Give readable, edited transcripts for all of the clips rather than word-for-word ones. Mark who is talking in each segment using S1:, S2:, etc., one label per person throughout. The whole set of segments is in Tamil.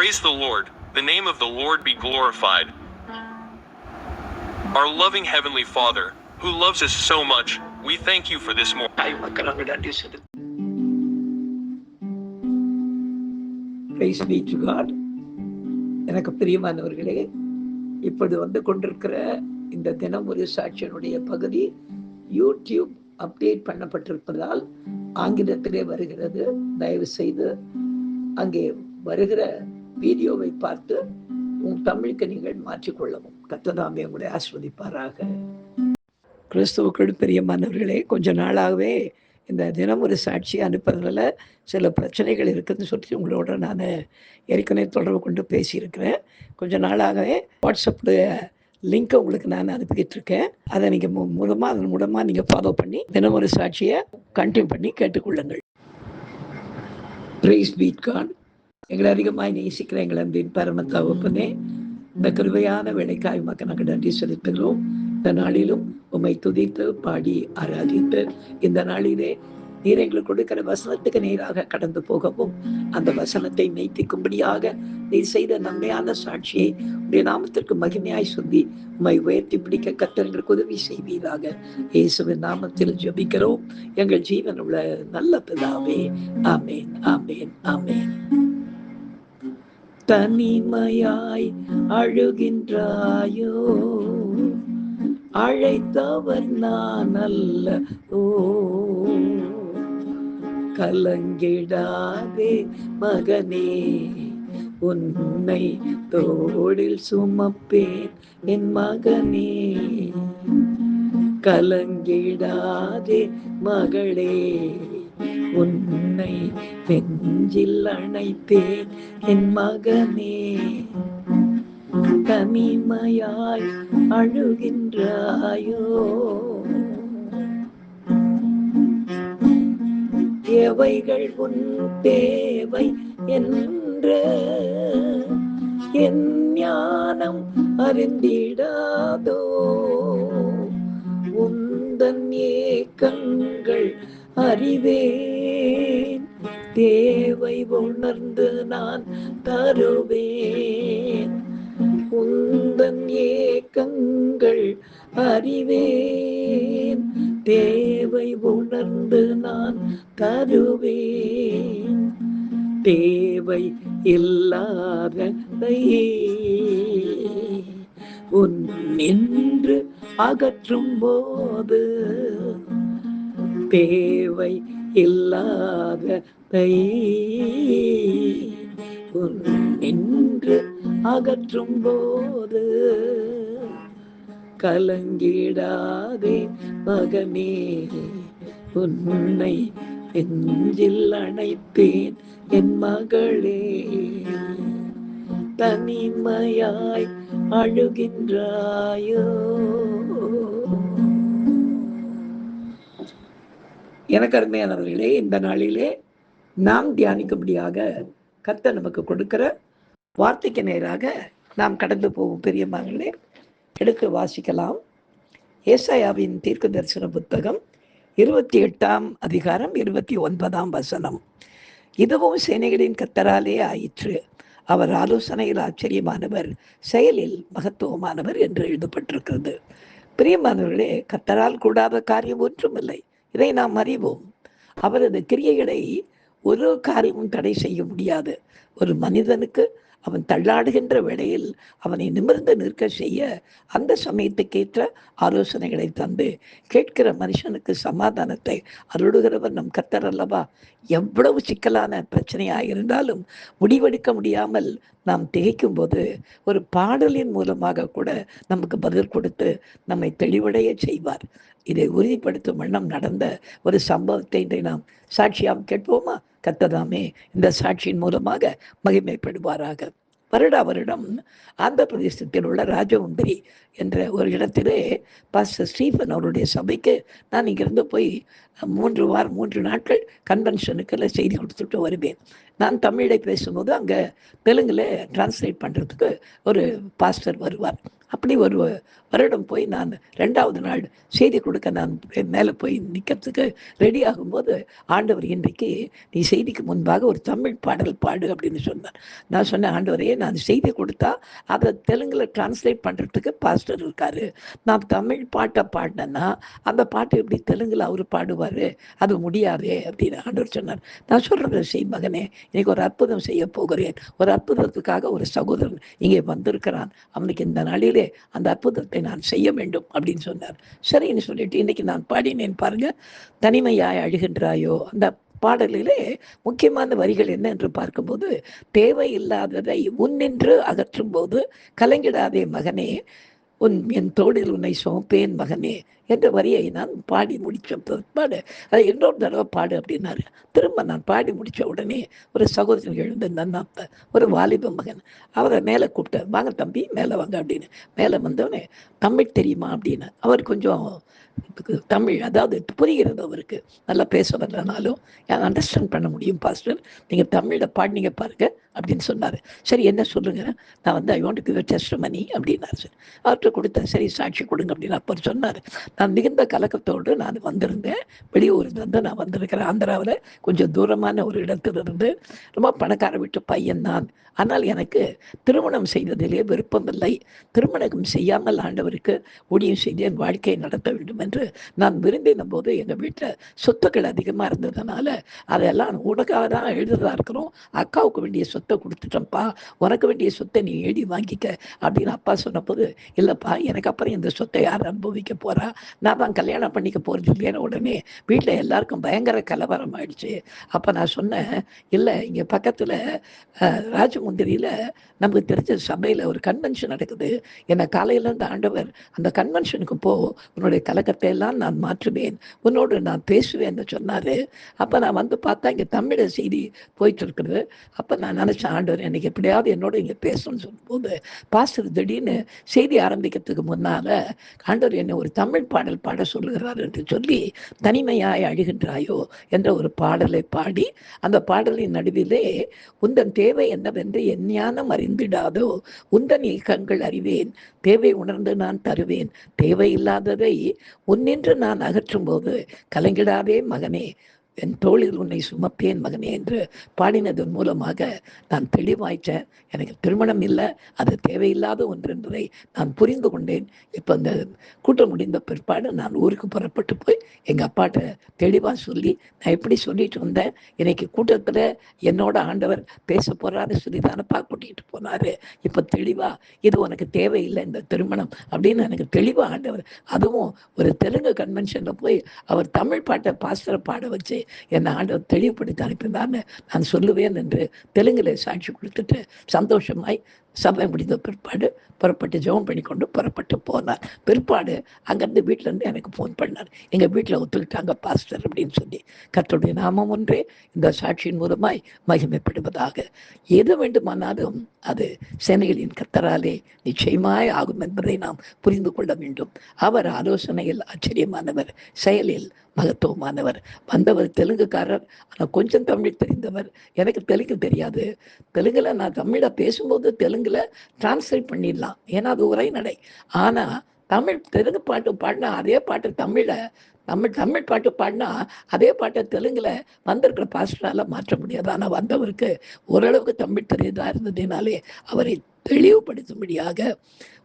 S1: Praise the Lord, the name of the Lord be glorified. Our loving Heavenly Father, who loves us so much, we thank you for this morning.
S2: Praise be to God. எனக்கு பிரியமானவர்களே, இப்பொழுது வந்து கொண்டிருக்கிற இந்த தினம் ஒரு சாட்சியினுடைய பகுதி யூடியூப் அப்டேட் பண்ணப்பட்டிருப்பதால் ஆங்கிலத்திலே வருகிறது. தயவு செய்து அங்கே வருகிற வீடியோவை பார்த்து உங்கள் தமிழுக்கு நீங்கள் மாற்றிக்கொள்ளவும். கர்த்தர் உங்களை ஆசீர்வதிப்பாராக. கிறிஸ்துவுக்குள் பிரியமானவர்களே, கொஞ்ச நாளாகவே இந்த தினம் ஒரு சாட்சி அனுப்புறதுல சில பிரச்சனைகள் இருக்குதுன்னு சொல்லி உங்களோட நான் ஏற்கனவே தொடர்பு கொண்டு பேசியிருக்கிறேன். கொஞ்ச நாளாகவே வாட்ஸ்அப்பில் லிங்க்கை உங்களுக்கு நான் அனுப்பிக்கிட்டு இருக்கேன். அதை நீங்கள் அதன் மூலமாக நீங்கள் ஃபாலோ பண்ணி தினம் ஒரு சாட்சியை கண்டினியூ பண்ணி கேட்டுக்கொள்ளுங்கள். Praise be God. எங்களை அதிகமாக நேசிக்கிற எங்கள் அன்பின் பரம தகப்பனே, இந்த கிருபையான வேலைக்காய் மக்கள் நாங்கள் நன்றி செலுத்துகிறோம். இந்த நாளிலும் உம்மை துதித்து பாடி ஆராதித்து இந்த நாளிலே நீர் எங்களுக்கு கொடுக்கிற வசனத்துக்கு நேராக கடந்து போகவும் அந்த வசனத்தை மெய்ப்பிக்கும்படியாக நீர் செய்த நன்மையான சாட்சியை உடைய நாமத்திற்கு மகிமையாய் சொல்லி உம்மை உயர்த்தி பிடிக்க கர்த்தர் எங்களுக்கு உதவி செய்வீராக. இயேசுவின் நாமத்தில் ஜெபிக்கிறோம் எங்கள் ஜீவன் உள்ள நல்ல பிதாவே. ஆமேன், ஆமேன், ஆமேன். தனிமையாய் அழுகின்றாயோ, அழைத்தவர் நான் அல்ல. ஓ, கலங்கிடாதே மகனே, உன்னை தோளில் சுமப்பேன் என் மகனே. கலங்கிடாதே மகளே, உன்னை நெஞ்சில் அணைப்பேன் என் மகனே. தனிமையாய் அழுகின்றாயோ, எவைகள் உன் தேவை என்று என் ஞானம் அறிந்திடாதோ. உந்தன் ஏக்கங்கள் அறிவேன், தேவை உணர்ந்து நான் தருவேன். உந்தன் ஏக்கங்கள் அறிவேன், தேவை உணர்ந்து நான் தருவேன். தேவை இல்லாததை உன் நின்று அகற்றும் போது, தேவை இல்லாததை உன் நின்று அகற்றும் போது, கலங்கிடாதே மகனே, உன்னை நெஞ்சில் அணைப்பேன் என் மகளே. தனிமையாய் அழுகின்றாயோ. எனக்கு அருமையானவர்களே, இந்த நாளிலே நாம் தியானிக்கும்படியாக கர்த்தர் நமக்கு கொடுக்கிற வார்த்தைக்கு நேராக நாம் கடந்து போகும் பிரியமானவர்களே, எடுத்து வாசிக்கலாம். ஏசாயாவின் தீர்க்க தரிசன புத்தகம் 28ஆம் அதிகாரம் 29ஆம் வசனம். இதுவும் சேனைகளின் கர்த்தராலே ஆயிற்று, அவர் ஆலோசனையில் ஆச்சரியமானவர், செயலில் மகத்துவமானவர் என்று எழுதப்பட்டிருக்கிறது. பிரியமானவர்களே, கர்த்தரால் கூடாத காரியம் ஒன்றுமில்லை, இதை நாம் அறிவோம். அவரது கிரியைகளை ஒரு காரியமும் தடை செய்ய முடியாது. ஒரு மனிதனுக்கு அவன் தள்ளாடுகின்ற வேளையில் அவனை நிமிர்ந்து நிற்க செய்ய அந்த சமயத்துக்கேற்ற ஆலோசனைகளை தந்து கேட்கிற மனுஷனுக்கு சமாதானத்தை அருளுகிறவர் நம் கர்த்தர் அல்லவா. எவ்வளவு சிக்கலான பிரச்சனையாக இருந்தாலும் முடிவெடுக்க முடியாமல் நாம் திகைக்கும் போது ஒரு பாடலின் மூலமாக கூட நமக்கு பதில் கொடுத்து நம்மை தெளிவடைய செய்வார். இதை உறுதிப்படுத்தும் வண்ணம் நடந்த ஒரு சம்பவத்தை இன்றை நாம் சாட்சியாம் கேட்போமா? கர்த்ததாமே இந்த சாட்சியின் மூலமாக மகிமைப்படுவாராக. வருடம் ஆந்திர பிரதேசத்தில் உள்ள ராஜமுந்திரி என்ற ஒரு இடத்திலே பாஸ்டர் ஸ்டீஃபன் அவருடைய சபைக்கு நான் இங்கிருந்து போய் 3 நாட்கள் கன்வென்ஷனுக்கு செய்தி கொடுத்துட்டு வருவேன். நான் தமிழை பேசும்போது அங்கே தெலுங்கில் டிரான்ஸ்லேட் பண்ணுறதுக்கு ஒரு பாஸ்டர் வருவார். அப்படி ஒரு வருடம் போய் நான் 2வது நாள் செய்தி கொடுக்க நான் மேலே போய் நிற்கிறதுக்கு ரெடி ஆகும்போது ஆண்டவர் இன்றைக்கு நீ செய்திக்கு முன்பாக ஒரு தமிழ் பாடல் பாடு அப்படின்னு சொன்னார். நான் சொன்னேன், ஆண்டவரே நான் செய்தி கொடுத்தா அதை தெலுங்கில் டிரான்ஸ்லேட் பண்ணுறதுக்கு பாஸ்டர் இருக்காரு. நான் தமிழ் பாட்டை பாடினேன்னா அந்த பாட்டு எப்படி தெலுங்கில் அவர் பாடுவார், அது முடியாதே அப்படின்னு ஆண்டவர் சொன்னார். நான் சொல்கிறத செய் மகனே, இன்னைக்கு ஒரு அற்புதம் செய்ய போகிறேன். ஒரு அற்புதத்துக்காக ஒரு சகோதரன் இங்கே வந்திருக்கிறான், அவனுக்கு இந்த நாளிலே அந்த அற்புதத்தை நான் செய்ய வேண்டும் அப்படின்னு சொன்னார். சரின்னு சொல்லிட்டு இன்னைக்கு நான் பாடினேன் பாருங்க, தனிமையாய் அழுகின்றாயோ. அந்த பாடலிலே முக்கியமான வரிகள் என்ன என்று பார்க்கும்போது, தேவையில்லாததை முன்னின்று அகற்றும் போது கலங்கிடாதே மகனே, என் தோளில் உன்னை சுமப்பேன் மகனே என்ற வரியை நான் பாடி முடித்த பிற்பாடு அதை இன்னொரு தடவை பாடு அப்படின்னாரு. திரும்ப நான் பாடி முடித்த உடனே ஒரு சகோதரன் எழுந்து நன்னாப்ப ஒரு வாலிப மகன், அவரை மேலே கூப்பிட்டேன், வாங்க தம்பி மேலே வாங்க அப்படின்னு. மேலே வந்தவனே, தமிழ் தெரியுமா அப்படின்னு. அவர் கொஞ்சம் தமிழ் அதாவது புரிகிறது, அவருக்கு நல்லா பேச வரலனாலும் அண்டர்ஸ்டாண்ட் பண்ண முடியும் பாஸ்டர், நீங்கள் தமிழில் பாடினீங்க பாருங்க அப்படின்னு சொன்னார். சரி என்ன சொல்லுங்க, நான் வந்து I want to give a testimony அப்படின்னாரு. சார் அவர்கிட்ட கொடுத்தேன். சரி சாட்சி கொடுங்க அப்படின்னு அப்போ சொன்னார். நான் மிகுந்த கலக்கத்தோடு நான் வந்திருந்தேன், வெளியூர்லேருந்து நான் வந்திருக்கிறேன். ஆந்திராவில் கொஞ்சம் தூரமான ஒரு இடத்திலிருந்து, ரொம்ப பணக்கார வீட்டு பையன் நான். ஆனால் எனக்கு திருமணம் செய்வதிலே விருப்பமில்லை. திருமணம் செய்யாமல் ஆண்டவருக்கு ஊழியம் செய்து என் வாழ்க்கையை நடத்த வேண்டும் என்று நான் விரும்பின போது எங்கள் வீட்டில் சொத்துக்கள் அதிகமாக இருந்ததுனால அதெல்லாம் உனக்காக தான் எழுதுறதா இருக்கிறோம், அக்காவுக்கு வேண்டிய சொத்தை கொடுத்துட்டோம்ப்பா, உனக்கு வேண்டிய சொத்தை நீ எழுதி வாங்கிக்க அப்படின்னு அப்பா சொன்னபோது, இல்லைப்பா எனக்கு அப்புறம் இந்த சொத்தை யார் அனுபவிக்க போகிறா, நான் தான் கல்யாணம் பண்ணிக்க போகிறது இல்லைன்னு உடனே வீட்டில் எல்லாருக்கும் பயங்கர கலவரம் ஆயிடுச்சு. அப்போ நான் சொன்னேன், இல்லை இங்கே பக்கத்தில் ராஜமுந்திரியில் நமக்கு தெரிஞ்ச சபையில் ஒரு கன்வென்ஷன் நடக்குது, என்னை காலையிலேருந்து ஆண்டவர் அந்த கன்வென்ஷனுக்கு போ, உன்னுடைய கலக்கத்தை எல்லாம் நான் மாற்றுவேன், உன்னோடு நான் பேசுவேன்னு சொன்னார். அப்போ நான் வந்து பார்த்தா இங்கே தமிழ செய்தி போயிட்டு இருக்குது. அப்போ நான் நினச்சேன், ஆண்டவர் எனக்கு எப்படியாவது என்னோட இங்கே பேசணும்னு சொல்லும்போது பாஸ்டர் திடீர்னு செய்தி ஆரம்பிக்கிறதுக்கு முன்னால் ஆண்டவர் என்னை ஒரு தமிழ் பாடல் பாட சொல்லுகிறார் என்று சொல்லி, தனிமையாய் அழுகின்றாயோ என்ற ஒரு பாடலை பாடி, அந்த பாடலின் நடுவிலே உந்தன் தேவை என்னவென்று என் ஞானம் அறிந்திடாதோ, உந்தன் இயக்கங்கள் அறிவேன், தேவை உணர்ந்து நான் தருவேன், தேவையில்லாததை முன்னின்று நான் அகற்றும் போது கலங்கிடாதே மகனே, என் தோளில் உன்னை சுமப்பேன் மகனே என்று பாடினதன் மூலமாக நான் தெளிவாயிட்டேன். எனக்கு திருமணம் இல்லை, அது தேவையில்லாத ஒன்று என்பதை நான் புரிந்து கொண்டேன். இப்போ இந்த கூட்டம் முடிந்த பிற்பாடு நான் ஊருக்கு புறப்பட்டு போய் எங்கள் அப்பாட்ட தெளிவாக சொல்லி, நான் எப்படி சொல்லிட்டு வந்தேன், இன்னைக்கு கூட்டத்தில் என்னோட ஆண்டவர் பேச போகிறாரு சொல்லி தானப்பா கூட்டிகிட்டு போனார். இப்போ தெளிவாக இது உனக்கு தேவையில்லை இந்த திருமணம் அப்படின்னு எனக்கு தெளிவாக ஆண்டவர், அதுவும் ஒரு தெலுங்கு கன்வென்ஷனில் போய் அவர் தமிழ் பாட்டை பாஸ்டரை பாட வச்சு என்னை ஆண்டவர் தெளிவுபடுத்தி அனுப்பினார்னு நான் சொல்லுவேன் என்று தெலுங்கில் சாட்சி கொடுத்துட்டு சந்தோஷமாய் சபை முடிந்த பிற்பாடு புறப்பட்டு ஜெபம் பண்ணி கொண்டு புறப்பட்டு போனார். பிற்பாடு அங்கேருந்து வீட்டிலேருந்து எனக்கு ஃபோன் பண்ணார், எங்கள் வீட்டில் ஒத்துக்கிட்டாங்க பாஸ்டர் அப்படின்னு சொல்லி. கர்த்தருடைய நாமம் ஒன்றே இந்த சாட்சியின் மூலமாய் மகிமைப்படுவதாக. எது வேண்டுமானாலும் அது சேனைகளின் கர்த்தராலே நிச்சயமாய் ஆகும் என்பதை நாம் புரிந்து கொள்ள வேண்டும். அவர் ஆலோசனையில் ஆச்சரியமானவர், செயலில் மகத்துவமானவர். வந்தவர் தெலுங்குக்காரர், ஆனால் கொஞ்சம் தமிழ் தெரிந்தவர். எனக்கு தெலுங்கு தெரியாது. தெலுங்கில் நான் தமிழில் பேசும்போது தெலுங்கில் டிரான்ஸ்லேட் பண்ணிடலாம், ஏன்னா அது உரைநடை. ஆனால் தமிழ் தெலுங்கு பாட்டு பாடினா அதே பாட்டு தமிழ் பாட்டு பாடினா அதே பாட்டை தெலுங்கில் வந்திருக்கிற பாஸ்டரால் மாற்ற முடியாது. ஆனால் வந்தவருக்கு ஓரளவுக்கு தமிழ் தெரியுதா இருந்ததினாலே அவரை தெளிவுபடுத்தும்படியாக,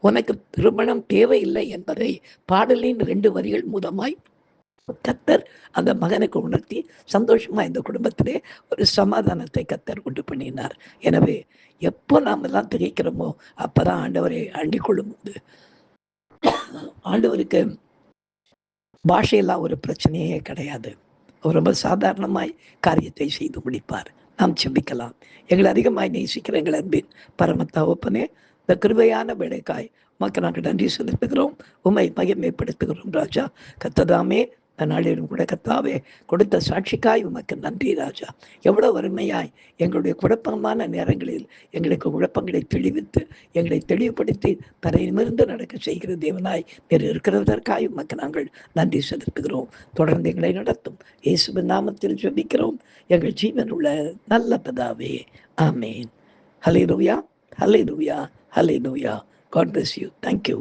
S2: உனக்கு திருமணம் தேவையில்லை என்பதை பாடலின் 2 வரிகள் மூலமாய் கத்தர் அந்த மகனுக்கு உணர்த்தி சந்தோஷமா இந்த குடும்பத்திலே ஒரு சமாதானத்தை கத்தர் உண்டு பண்ணினார். எனவே எப்போ நாம் எல்லாம் திகைக்கிறோமோ அப்பதான் ஆண்டவரை அண்டிக் கொள்ளும் போது ஆண்டவருக்கு பாஷையெல்லாம் ஒரு பிரச்சனையே கிடையாது. அவர் ரொம்ப சாதாரணமாய் காரியத்தை செய்து முடிப்பார். நாம் செபிக்கலாம். எங்களை அதிகமாய் நேசிக்கிற எங்கள் அன்பின் பரம தகப்பனே, இந்த கிருபையான வேலைக்காய் உமக்கு நாங்கள் நன்றி செலுத்துகிறோம், உம்மை மகிமைப்படுத்துகிறோம் ராஜா. கத்ததாமே இந்த நாளிலும் கூட கத்தாவே கொடுத்த சாட்சிக்காய் உமக்கு நன்றி ராஜா. எவ்வளோ வறுமையாய் எங்களுடைய குழப்பமான நேரங்களில் எங்களுக்கு குழப்பங்களை தெளிவித்து எங்களை தெளிவுபடுத்தி தரை நிமிர்ந்து நடக்க செய்கிற தேவனாய் நீர் இருக்கிறதற்காய் உமக்கு நாங்கள் நன்றி செலுத்துகிறோம். தொடர்ந்து எங்களை நடத்தும் இயேசுவின் நாமத்தில் ஜெபிக்கிறோம் எங்கள் ஜீவன் உள்ள நல்ல பிதாவே, ஆமேன். ஹல்லேலூயா, ஹல்லேலூயா, ஹல்லேலூயா. God bless you. Thank you.